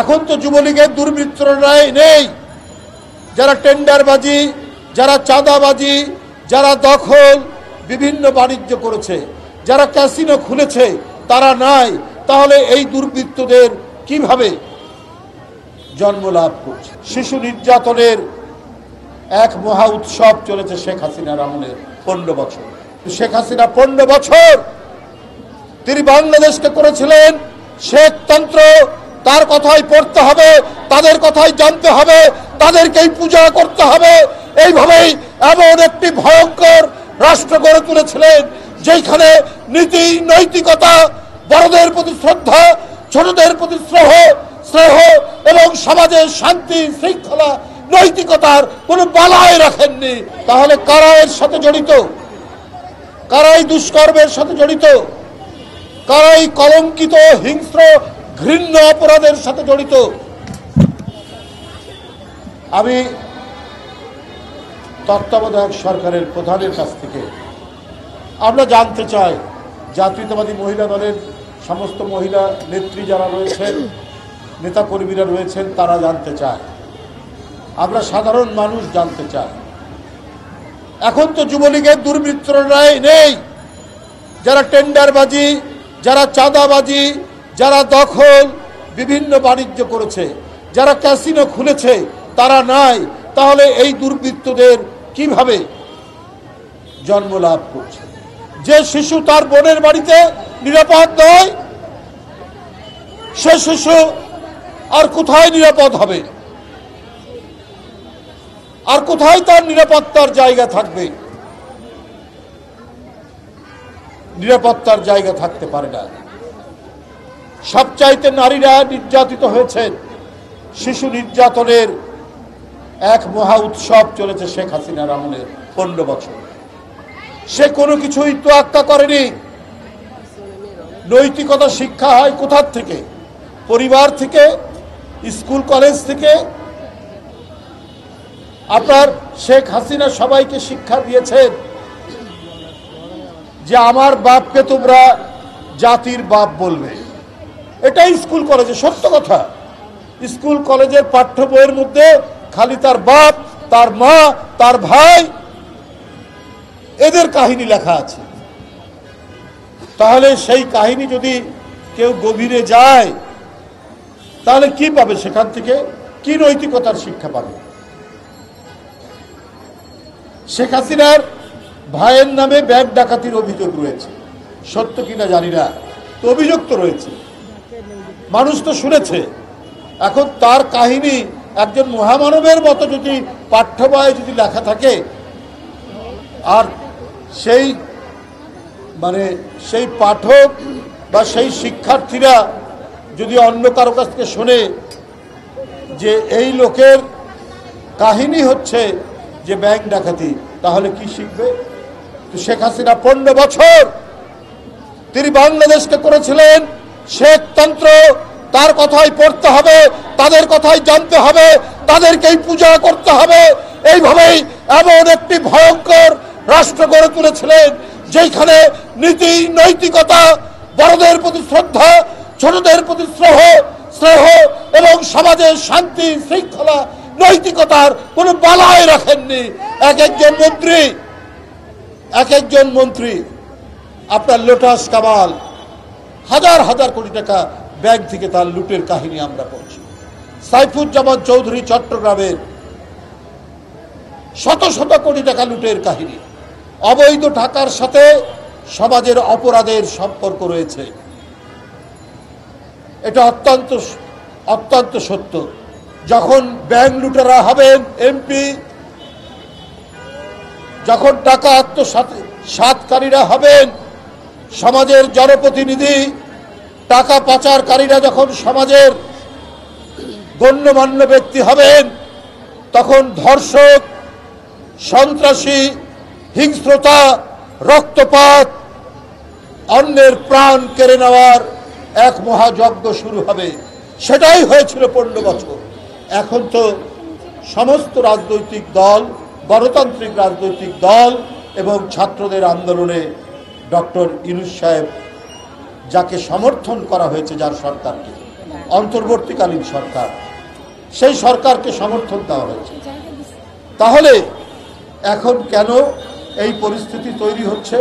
এখন তো যুবলীগের দুর্বৃত্তরা নেই, যারা টেন্ডারবাজি, যারা চাঁদাবাজি, যারা দখল বিভিন্ন বাণিজ্য করেছে, যারা ক্যাসিনো খুলেছে তারা নাই। তাহলে এই দুর্বৃত্তদের কিভাবে জন্ম লাভ করছে? শিশু নির্যাতনের এক মহা উৎসব চলেছে শেখ হাসিনার আমলের 15 বছর। শেখ হাসিনা 15 বছর তিনি বাংলাদেশকে করেছিলেন শেখতন্ত্র। তার কথাই পড়তে হবে, তাদের কথাই জানতে হবে, তাদেরকেই পূজা করতে হবে। এইভাবেই এমন একটি ভয়ঙ্কর রাষ্ট্র গড়ে তুলেছিলেন যেখানে নীতি নৈতিকতা, বড়দের প্রতি শ্রদ্ধা, ছোটদের প্রতি স্নেহ এবং সমাজের শান্তি শৃঙ্খলা নৈতিকতার কোনো বালাই রাখেননি। তাহলে কারা এর সাথে জড়িত? কারাই দুষ্কর্মের সাথে জড়িত? কারাই কলঙ্কিত হিংস্র ঘৃণ্য অপরাধের সাথে জড়িত? আমি তত্ত্বাবধায়ক সরকারের প্রধানের কাছ থেকে আমরা জানতে চাই, জাতীয়তাবাদী মহিলা দলের সমস্ত মহিলা নেত্রী যারা রয়েছেন, নেতাকর্মীরা রয়েছেন, তারা জানতে চায়, আমরা সাধারণ মানুষ জানতে চাই। এখন তো যুবলীগের দুর্বৃত্তরা নেই, যারা টেন্ডারবাজি, যারা চাঁদাবাজি, যারা দখল বিভিন্ন বাণিজ্য করেছে, যারা ক্যাসিনো খুলেছে তারা নাই। তাহলে এই দুর্বৃত্তদের কিভাবে জন্ম লাভ করছে? যে শিশু তার বোনের বাড়িতে নিরাপদ নয়, সে শিশু আর কোথায় নিরাপদ হবে? আর কোথায় তার নিরাপত্তার জায়গা থাকবে? নিরাপত্তার জায়গা থাকতে পারে না। সবচাইতে নারীরা নির্যাতিত হয়েছেন। শিশু নির্যাতনের এক মহা উৎসব চলেছে শেখ হাসিনার আমলের 15 বছর। সে কোনো কিছুই তোয়াক্কা করেনি। নৈতিকতা শিক্ষা হয় কোথা থেকে? পরিবার থেকে, স্কুল কলেজ থেকে। আপনার শেখ হাসিনা সবাইকে শিক্ষা দিয়েছেন যে আমার বাপকে তোমরা জাতির বাপ বলবে। এটাই স্কুল কলেজে সত্য কথা। স্কুল কলেজের পাঠ্য বইয়ের মধ্যে খালি তার বাপ, তার মা, তার ভাই, এদের কাহিনী লেখা আছে। তাহলে সেই কাহিনী যদি কেউ গভীরে যায় তাহলে কি পাবে? সেখান থেকে কি নৈতিকতার শিক্ষা পাবে? শেখ হাসিনার ভাইয়ের নামে ব্যাংক ডাকাতির অভিযোগ রয়েছে, সত্য কিনা জানি না, তো অভিযোগ তো রয়েছে, মানুষ তো শুনেছে। এখন তার কাহিনী একজন মহামানবের মতো যদি পাঠ্য বইয়ে যদি লেখা থাকে, আর সেই পাঠক বা সেই শিক্ষার্থীরা যদি অন্য কারো কাছ থেকে শোনে যে এই লোকের কাহিনী হচ্ছে যে ব্যাংক ডাকাতি, তাহলে কি শিখবে? তো শেখ হাসিনা 15 বছর তিনি বাংলাদেশকে করেছিলেন শেখতন্ত্র। তার কথাই পড়তে হবে, তাদের কথাই জানতে হবে, তাদেরকেই পূজা করতে হবে। এইভাবেই এমন একটি ভয়ঙ্কর রাষ্ট্র গড়ে তুলেছিলেন যেখানে নীতি নৈতিকতা, বড়দের প্রতি শ্রদ্ধা, ছোটদের প্রতি স্নেহ এবং সমাজের শান্তি শৃঙ্খলা নৈতিকতার কোনো বালাই রাখেননি। এক একজন মন্ত্রী আপনার লোটাস কামাল হাজার হাজার কোটি টাকা ব্যাংক থেকে তার লুটের কাহিনী আমরা পড়ছি। সাইফুজ্জামান চৌধুরী চট্টগ্রামের শত শত কোটি টাকা লুটের কাহিনী। অবৈধ টাকার সাথে সমাজের অপরাধের সম্পর্ক রয়েছে, এটা অত্যন্ত সত্য। যখন ব্যাংক লুটেরা হবেন এমপি, যখন টাকা আত্মসাৎকারীরা হবেন সমাজের জনপ্রতিনিধি, টাকা পাচারকারীরা যখন সমাজের গণ্যমান্য ব্যক্তি হবেন, তখন ধর্ষক, সন্ত্রাসী, হিংস্রতা, রক্তপাত, অন্যের প্রাণ কেড়ে নেওয়ার এক মহাযজ্ঞ শুরু হবে। সেটাই হয়েছিল 15 বছর। এখন তো সমস্ত রাজনৈতিক দল, গণতান্ত্রিক রাজনৈতিক দল এবং ছাত্রদের আন্দোলনে ডক্টর ইউনূস সাহেব যাকে সমর্থন করা হয়েছে, যার সরকারকে, অন্তর্বর্তীকালীন সরকার, সেই সরকারকে সমর্থন দেওয়া হয়েছে। তাহলে এখন কেন এই পরিস্থিতি তৈরি হচ্ছে?